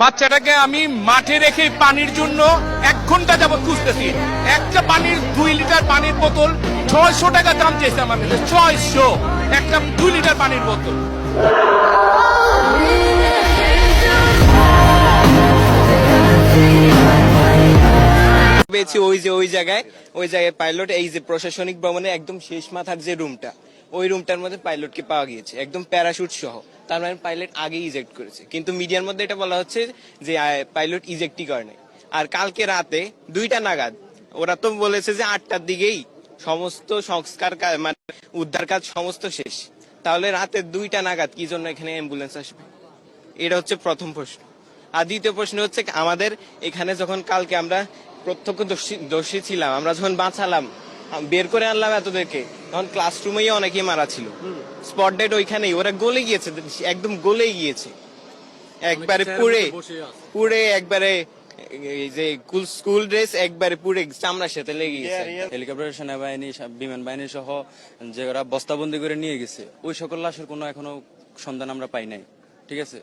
বাচ্চাটাকে আমি মাঠে রেখে পানির জন্য 1 ঘন্টা যাবত খুঁজতেছি। একটা পানির 2 লিটার পানির বোতল 600 টাকা দাম চেয়েছে আমার কাছে। 600 একটা 2 লিটার পানির বোতল। পেয়েছি ওই জায়গায় পাইলট, এই যে প্রশাসনিক ভবনে একদম শেষ মাথার যে রুমটা, ওই রুমটার মধ্যে পাইলটকে পাওয়া গিয়েছে একদম প্যারাশুট সহ। তার মানে পাইলট আগে ইজেক্ট করেছে, কিন্তু মিডিয়ার মধ্যে এটা বলা হচ্ছে যে পাইলট ইজেক্টই করে নাই। আর কালকে রাতে 2টা নাগাদ ওরা তো বলেছে যে 8টার দিকেই সমস্ত সংস্কার মানে উদ্ধার কাজ সমস্ত শেষ। তাহলে রাতে 2টা নাগাদ কি জন্য এখানে অ্যাম্বুলেন্স আসবে? এটা হচ্ছে প্রথম প্রশ্ন। আর দ্বিতীয় প্রশ্ন হচ্ছে, আমাদের এখানে যখন কালকে আমরা প্রত্যক্ষদর্শী ছিলাম, আমরা যখন বাঁচালাম, বের করে আনলাম এতদেরকে, তখন ক্লাসরুমেই অনেকেই মারা ছিল। স্পট ডেড ওইখানেই, ওরা গলে গিয়েছে, একদম গলে গিয়েছে একবারে পুড়ে একবারে এই যে স্কুল ড্রেস একবারে পুড়ে চামড়ার সাথে লেগে গেছে। হেলিকপ্টার, সেনাবাহিনী, বিমান বাহিনী সহ যে ওরা বস্তাবন্দি করে নিয়ে গেছে, ওই সকল লাশের কোনো এখনো সন্ধান আমরা পাই নাই। ঠিক আছে,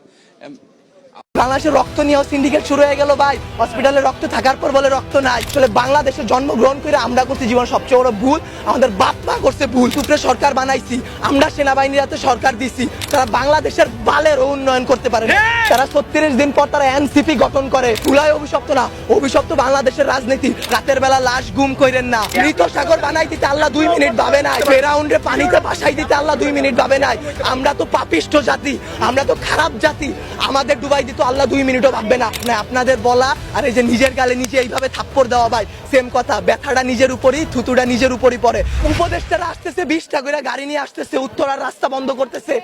বাংলাদেশের রক্ত নিয়েও সিন্ডিকেট শুরু হয়ে গেল ভাই। হসপিটালে রক্ত থাকার পর বলে রক্ত নাই। আসলে বাংলাদেশে জন্মগ্রহণ করে আমরা করছি জীবন সবচেয়ে বড় ভুল। আমাদের বাপ মা করছে ভুল। সুপ্রে সরকার বানাইছি আমরা, সেনাবাহিনীর হাতে সরকার দিছি, তারা বাংলাদেশের বালের উন্নয়ন করতে পারে না। তারা 36 দিন পর তারা এনসিপি গঠন করে। তুলাই অভিশপ্ত না, অভিশপ্ত বাংলাদেশের রাজনীতি। রাতের বেলা লাশ গুম করেন না। মৃত সাগর বানাই দিতে আল্লাহ 2 মিনিট ভাবে নাই। ফেরাউন্ডে পানিতে ভাসাই দিতে আল্লাহ 2 মিনিট ভাবে নাই। আমরা তো পাপিষ্ঠ জাতি, আমরা তো খারাপ জাতি। আমাদের ডুবাই দিতে আল্লাহ 2 মিনিটও ভাববে না। আপনাদের বলা আর এই যে নিজের গালে নিজে এইভাবে থাপ্পড় দেওয়া ভাই সেম কথা। ব্যথাটা নিজের উপরই, থুতুটা নিজের উপরই পড়ে। উপদেষ্টারা আসতেছে 20টা করে গাড়ি নিয়ে আসতেছে, উত্তরার রাস্তা বন্ধ করতেছে,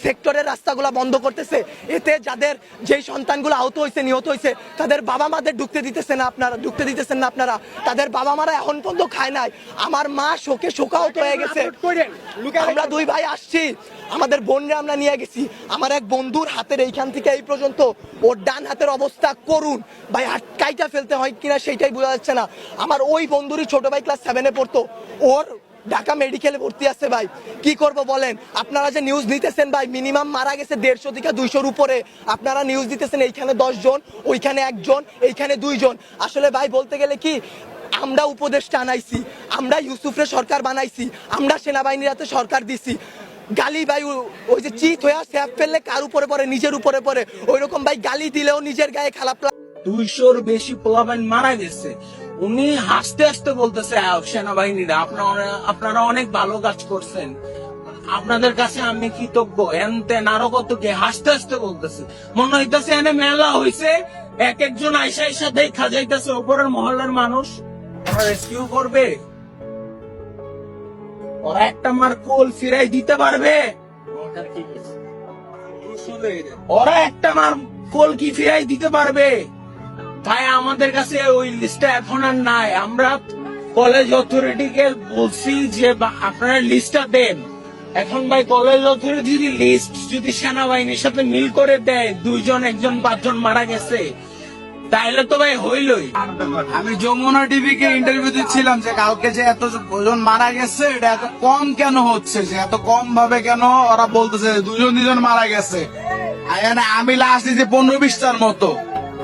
সেক্টরের রাস্তাগুলো বন্ধ করতেছে। এতে যাদের যেই সন্তানগুলো আহত হয়েছে, নিহত হয়েছে, তাদের বাবা মাদের ঢুকতে দিতেছেন না আপনারা। তাদের বাবা মারা এখন পর্যন্ত খায় নাই। আমার মা শোকে শোকাহত হয়ে গেছে। আমরা 2 ভাই আসছি, আমাদের বোনরা আমরা নিয়ে গেছি। আমার এক বন্ধুর হাতের এইখান থেকে এই পর্যন্ত ওর ডান হাতের অবস্থা করুন ভাই, কাইটা ফেলতে হয় কিনা সেইটাই বোঝা যাচ্ছে না। আমার ওই বন্ধুরই ছোট ভাই ক্লাস 7-এ পড়তো, ওর ঢাকা মেডিকেলে ভর্তি আছে ভাই। কি করব বলেন? আপনারা যে নিউজ নিতেছেন ভাই, মিনিমাম মারা গেছে 150 থেকে 200-র উপরে। আপনারা নিউজ দিতেছেন এইখানে 10 জন, ওইখানে 1 জন, এইখানে 2 জন। আসলে ভাই বলতে গেলে কি, আমরা উপদেষ্টা আনাইছি, আমরা ইউসুফরে সরকার বানাইছি, আমরা সেনাবাহিনীর হাতে সরকার দিছি। গালি ভাই ওই যে চিত হয়ে স্যাপ ফেললে কার উপরে পড়ে? নিজের উপরে পড়ে। ওই রকম ভাই গালি দিলেও নিজের গায়ে খারাপ লাগে। 200-র বেশি পোলাপাইন মারা গেছে। উনি হাসতে হাসতে বলতেছে সেনাবাহিনীরা আপনারা অনেক ভালো কাজ করছেন, আপনাদের কাছে আমি কৃতজ্ঞ, এনতেন আরো কত কে হাসতে হাসতে বলতেছে। মনে হইতেছে এনে মেলা হইছে, এক একজন আইসা দেখা যাইতেছে উপরের মহল্লার মানুষ রেস্কিউ করবে। ওরা একটা মার কোল ফিরাই দিতে পারবে? ওরা একটা মার কোল কি ফিরাই দিতে পারবে? ভাই আমাদের কাছে ওই লিস্টটা এখন আর নাই। আমরা কলেজ অথরিটিকে বলছি যে আপনারা লিস্টটা দেন। এখন ভাই কলেজ অথরিটি যদি লিস্ট যদি সেনাবাহিনীর সাথে মিল করে দেয়, 2 জন 1 জন 5 জন মারা গেছে, তাইলে তো ভাই হইলই। আমি যমুনা টিভিকে ইন্টারভিউ দিচ্ছিলাম যে কালকে যে এতজন মারা গেছে, এটা এত কম কেন হচ্ছে, যে এত কম ভাবে কেন ওরা বলতেছে 2 জন মারা গেছে। আমি লাস্ট দিয়েছি 15-20টার মতো।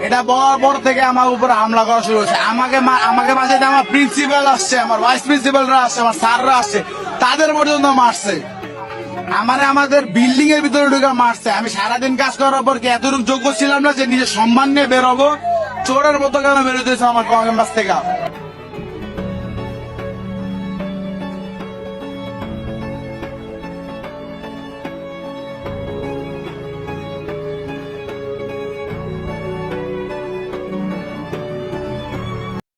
এটা বলার পর থেকে আমার উপরে হামলা করা শুরু হয়েছে। আমাকে মাঝে আমার প্রিন্সিপাল আসছে, আমার ভাইস প্রিন্সিপালরা আসছে, আমার স্যাররা আসছে, তাদের পর্যন্ত মারছে। আমাদের বিল্ডিং এর ভিতরে ঢুকে মারছে। আমি সারাদিন কাজ করার পর কি এতটুকু যোগ্য ছিলাম না যে নিজের সম্মান নিয়ে বেরোবো? চোরের মতো কেন বেরোতেছে আমার ক্যাম্পাস থেকে?